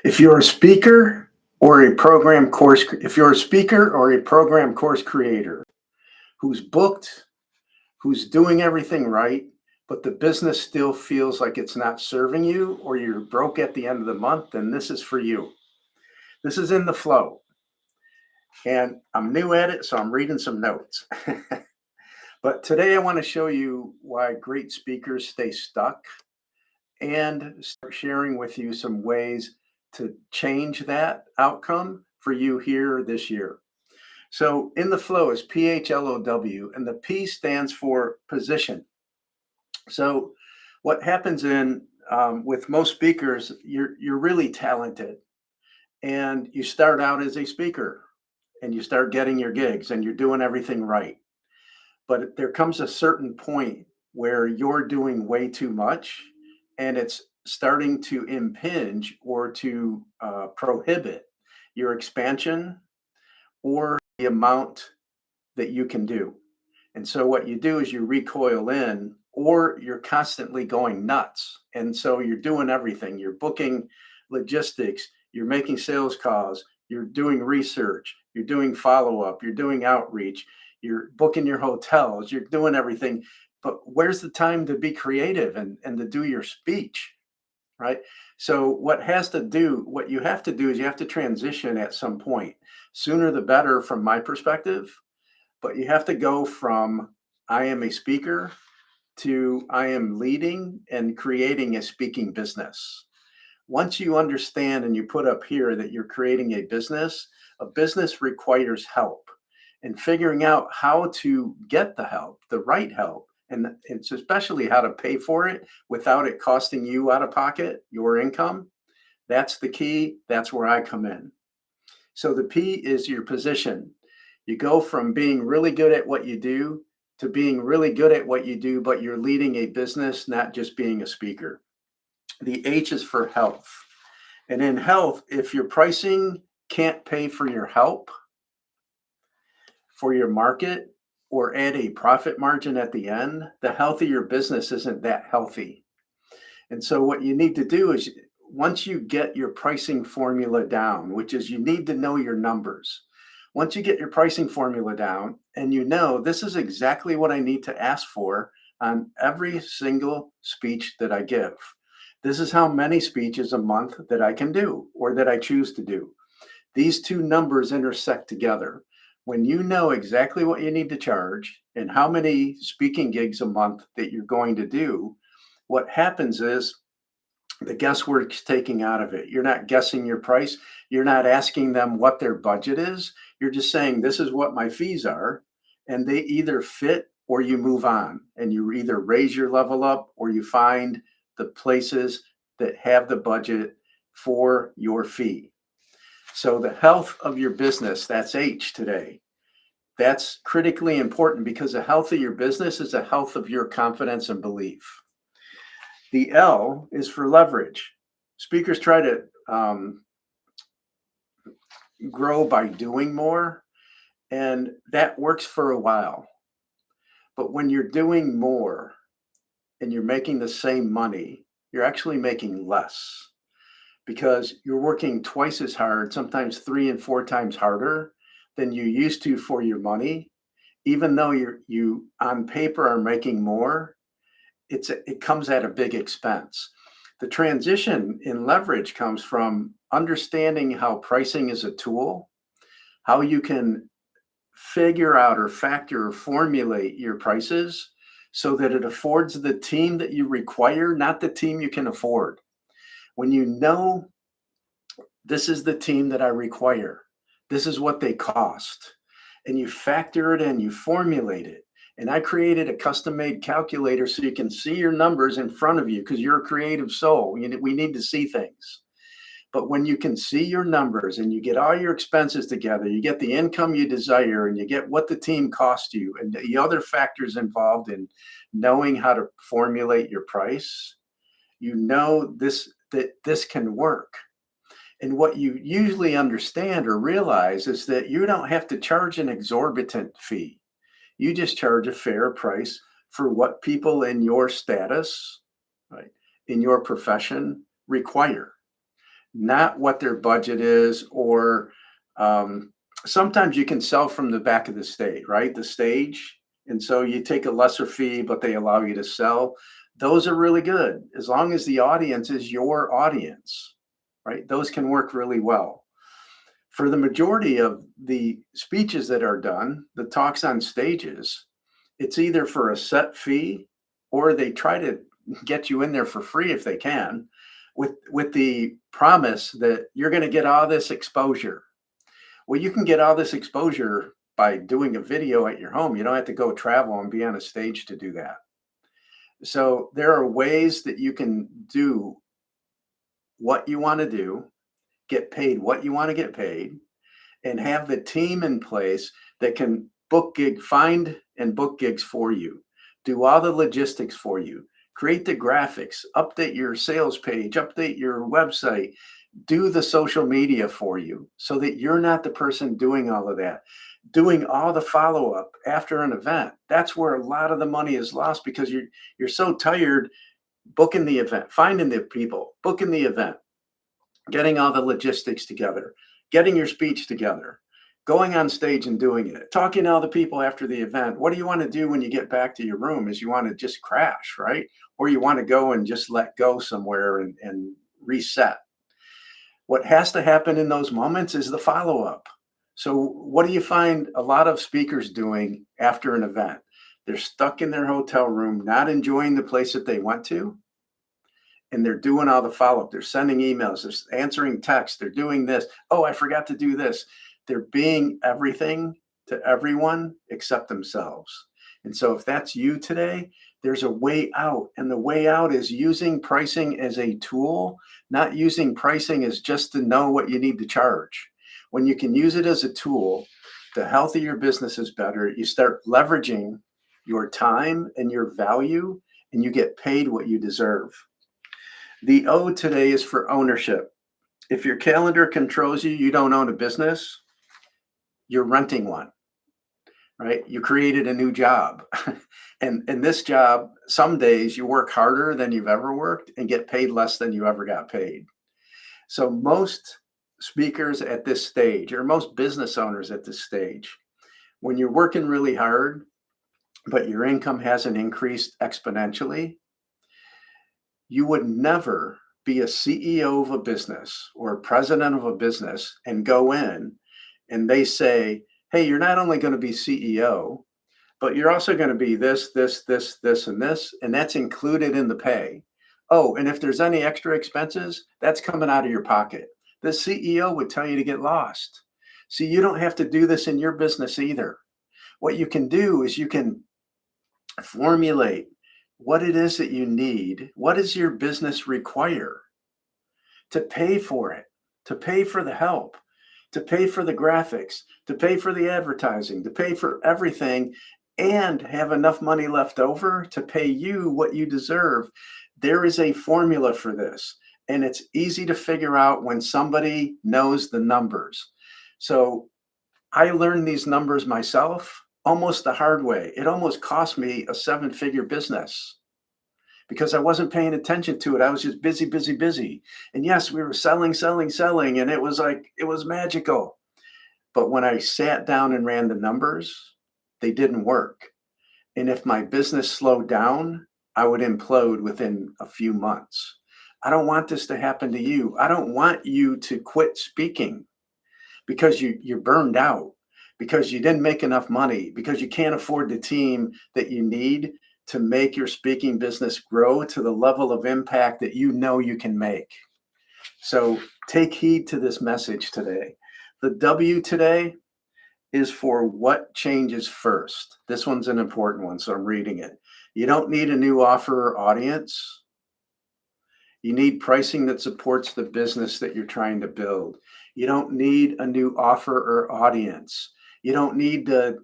If you're a speaker or a program course, if you're a speaker or a program course creator who's booked, who's doing everything right, but the business still feels like it's not serving you or you're broke at the end of the month, then this is for you. This is In the Flow. And I'm new at it, so I'm reading some notes. But today I want to show you why great speakers stay stuck and start sharing with you some ways to change that outcome for you here this year. So, In the Flow is PHLOW, and the P stands for position. So, what happens in with most speakers, you're really talented, and you start out as a speaker, and you start getting your gigs, and you're doing everything right. But there comes a certain point where you're doing way too much, and it's starting to impinge or to prohibit your expansion or the amount that you can do. And so what you do is you recoil in, or you're constantly going nuts. And so you're doing everything. You're booking logistics, you're making sales calls, you're doing research, you're doing follow up, you're doing outreach, you're booking your hotels, you're doing everything. But where's the time to be creative and to do your speech? Right. So what you have to do is you have to transition at some point. Sooner the better from my perspective, but you have to go from I am a speaker to I am leading and creating a speaking business. Once you understand and you put up here that you're creating a business requires help. And figuring out how to get the help, the right help, and it's especially how to pay for it without it costing you out of pocket, your income. That's the key. That's where I come in. So the P is your position. You go from being really good at what you do to being really good at what you do, but you're leading a business, not just being a speaker. The H is for health. And in health, if your pricing can't pay for your help, for your market, or add a profit margin at the end, the health of your business isn't that healthy. And so what you need to do is once you get your pricing formula down, which is you need to know your numbers. Once you get your pricing formula down and you know this is exactly what I need to ask for on every single speech that I give. This is how many speeches a month that I can do or that I choose to do. These two numbers intersect together. When you know exactly what you need to charge and how many speaking gigs a month that you're going to do, what happens is the guesswork's taking out of it. You're not guessing your price. You're not asking them what their budget is. You're just saying, this is what my fees are. And they either fit or you move on. And you either raise your level up or you find the places that have the budget for your fee. So the health of your business, that's H today. That's critically important because the health of your business is the health of your confidence and belief. The L is for leverage. Speakers try to grow by doing more, and that works for a while. But when you're doing more and you're making the same money, you're actually making less because you're working twice as hard, sometimes 3 and 4 times harder than you used to for your money. Even though you on paper are making more, it comes at a big expense. The transition in leverage comes from understanding how pricing is a tool, how you can figure out or factor or formulate your prices so that it affords the team that you require, not the team you can afford. When you know this is the team that I require, this is what they cost, and you factor it in, you formulate it. And I created a custom made calculator so you can see your numbers in front of you because you're a creative soul. We need to see things. But when you can see your numbers and you get all your expenses together, you get the income you desire and you get what the team cost you and the other factors involved in knowing how to formulate your price, you know that this can work. And what you usually understand or realize is that you don't have to charge an exorbitant fee. You just charge a fair price for what people in your status, right, in your profession require. not what their budget is, or sometimes you can sell from the back of the stage, right? The stage. And so you take a lesser fee, but they allow you to sell. Those are really good as long as the audience is your audience, right? Those can work really well. For the majority of the speeches that are done, the talks on stages, it's either for a set fee or they try to get you in there for free if they can, with the promise that you're going to get all this exposure. Well, you can get all this exposure by doing a video at your home. You don't have to go travel and be on a stage to do that. So there are ways that you can do what you want to do, get paid what you want to get paid, and have the team in place that can find and book gigs for you, do all the logistics for you, create the graphics, update your sales page, update your website, do the social media for you so that you're not the person doing all of that, doing all the follow-up after an event. That's where a lot of the money is lost because you're so tired booking the event, finding the people, booking the event, getting all the logistics together, getting your speech together, going on stage and doing it, talking to all the people after the event. What do you want to do when you get back to your room? Is you want to just crash, right? Or you want to go and just let go somewhere and reset. What has to happen in those moments is the follow-up. So what do you find a lot of speakers doing after an event? They're stuck in their hotel room, not enjoying the place that they went to, and they're doing all the follow-up. They're sending emails, they're answering texts, they're doing this. Oh, I forgot to do this. They're being everything to everyone except themselves. And so if that's you today, there's a way out. And the way out is using pricing as a tool, not using pricing as just to know what you need to charge. When you can use it as a tool, the healthier your business is better. You start leveraging your time and your value, and you get paid what you deserve. The O today is for ownership. If your calendar controls you, you don't own a business, you're renting one, right? You created a new job. And this job, some days you work harder than you've ever worked and get paid less than you ever got paid. So most speakers at this stage, or most business owners at this stage, when you're working really hard, but your income hasn't increased exponentially, you would never be a CEO of a business or a president of a business and go in and they say, hey, you're not only going to be CEO, but you're also going to be this, this, this, this, and this, and that's included in the pay. Oh, and if there's any extra expenses, that's coming out of your pocket. The CEO would tell you to get lost. See, you don't have to do this in your business either. What you can do is you can formulate what it is that you need. What does your business require to pay for it, to pay for the help, to pay for the graphics, to pay for the advertising, to pay for everything, and have enough money left over to pay you what you deserve. There is a formula for this, and it's easy to figure out when somebody knows the numbers. So I learned these numbers myself almost the hard way. It almost cost me a 7-figure business because I wasn't paying attention to it. I was just busy, busy, busy. And yes, we were selling, selling, selling, and it was magical. But when I sat down and ran the numbers, they didn't work. And if my business slowed down, I would implode within a few months. I don't want this to happen to you. I don't want you to quit speaking because you're burned out, because you didn't make enough money, because you can't afford the team that you need to make your speaking business grow to the level of impact that you know you can make. So take heed to this message today. The W today is for what changes first. This one's an important one, so I'm reading it. You don't need a new offer or audience. You need pricing that supports the business that you're trying to build. You don't need a new offer or audience. You don't need to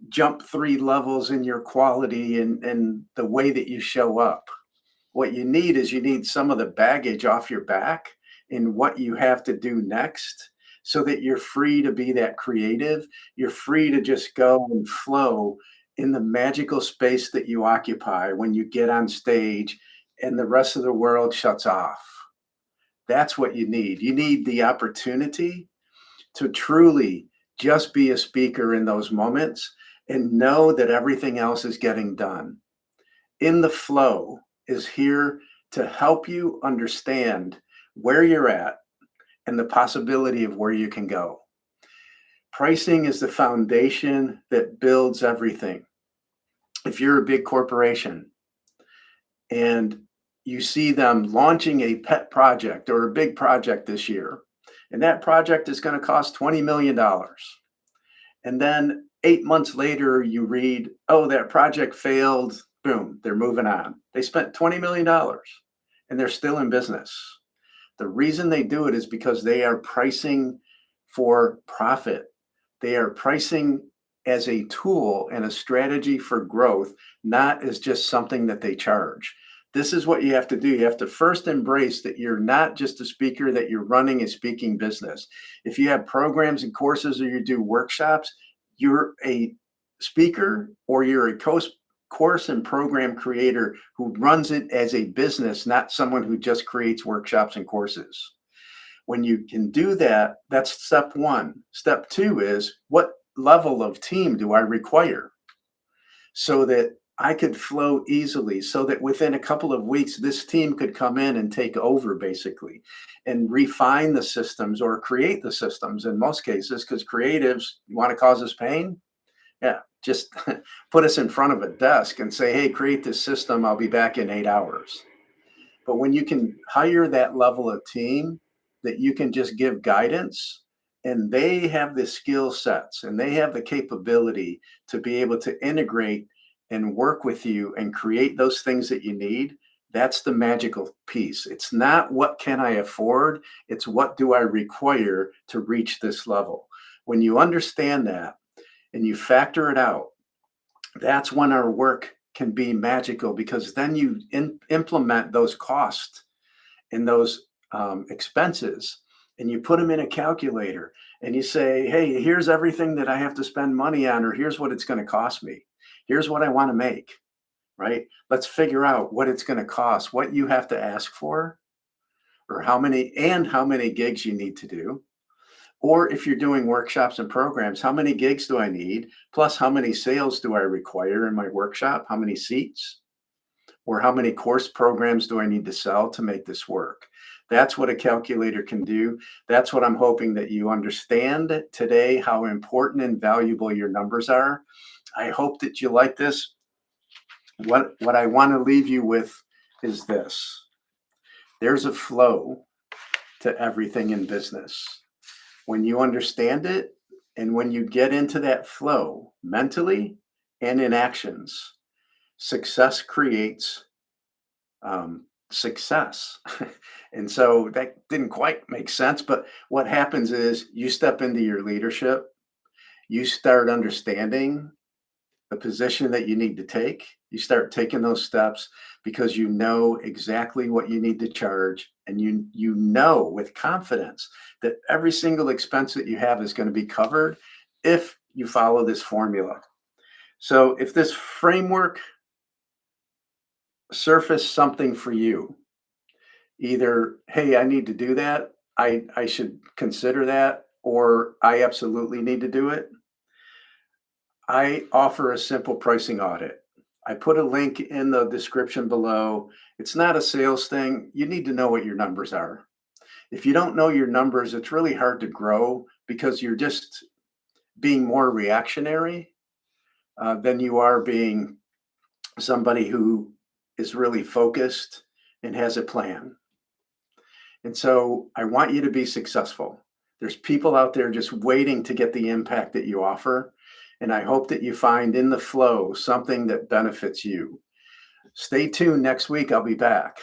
jump 3 levels in your quality and the way that you show up. What you need some of the baggage off your back in what you have to do next so that you're free to be that creative. You're free to just go and flow in the magical space that you occupy when you get on stage and the rest of the world shuts off. That's what you need. You need the opportunity to truly just be a speaker in those moments and know that everything else is getting done. In the Flow is here to help you understand where you're at and the possibility of where you can go. Pricing is the foundation that builds everything. If you're a big corporation and you see them launching a pet project or a big project this year, and that project is going to cost $20 million. And then 8 months later, you read, oh, that project failed. Boom, they're moving on. They spent $20 million and they're still in business. The reason they do it is because they are pricing for profit. They are pricing as a tool and a strategy for growth, not as just something that they charge. This is what you have to do. You have to first embrace that you're not just a speaker, that you're running a speaking business. If you have programs and courses or you do workshops, you're a speaker or you're a course and program creator who runs it as a business, not someone who just creates workshops and courses. When you can do that, that's step one. Step two is, what level of team do I require so that I could flow easily, so that within a couple of weeks, this team could come in and take over basically and refine the systems or create the systems in most cases, because creatives, you want to cause us pain? Yeah, just put us in front of a desk and say, hey, create this system. I'll be back in 8 hours. But when you can hire that level of team that you can just give guidance, and they have the skill sets and they have the capability to be able to integrate and work with you and create those things that you need, that's the magical piece. It's not what can I afford, it's what do I require to reach this level. When you understand that and you factor it out, that's when our work can be magical, because then you implement those costs and those expenses, and you put them in a calculator and you say, hey, here's everything that I have to spend money on, or here's what it's going to cost me. Here's what I want to make, right? Let's figure out what it's going to cost, what you have to ask for, or how many gigs you need to do. Or if you're doing workshops and programs, how many gigs do I need? Plus, how many sales do I require in my workshop? How many seats? Or how many course programs do I need to sell to make this work? That's what a calculator can do. That's what I'm hoping that you understand today, how important and valuable your numbers are. I hope that you like this. What I want to leave you with is this. There's a flow to everything in business. When you understand it, and when you get into that flow mentally and in actions, success creates success. And so that didn't quite make sense, but what happens is you step into your leadership, you start understanding the position that you need to take. You start taking those steps because you know exactly what you need to charge, and you know with confidence that every single expense that you have is going to be covered if you follow this formula. So if this framework surfaced something for you, either, hey, I need to do that, I should consider that, or I absolutely need to do it, I offer a simple pricing audit. I put a link in the description below. It's not a sales thing. You need to know what your numbers are. If you don't know your numbers, it's really hard to grow, because you're just being more reactionary than you are being somebody who is really focused and has a plan. And so I want you to be successful. There's people out there just waiting to get the impact that you offer. And I hope that you find in the flow something that benefits you. Stay tuned. Next week, I'll be back.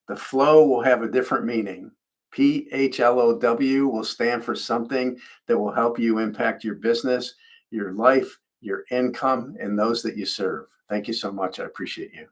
The flow will have a different meaning. PHLOW will stand for something that will help you impact your business, your life, your income, and those that you serve. Thank you so much. I appreciate you.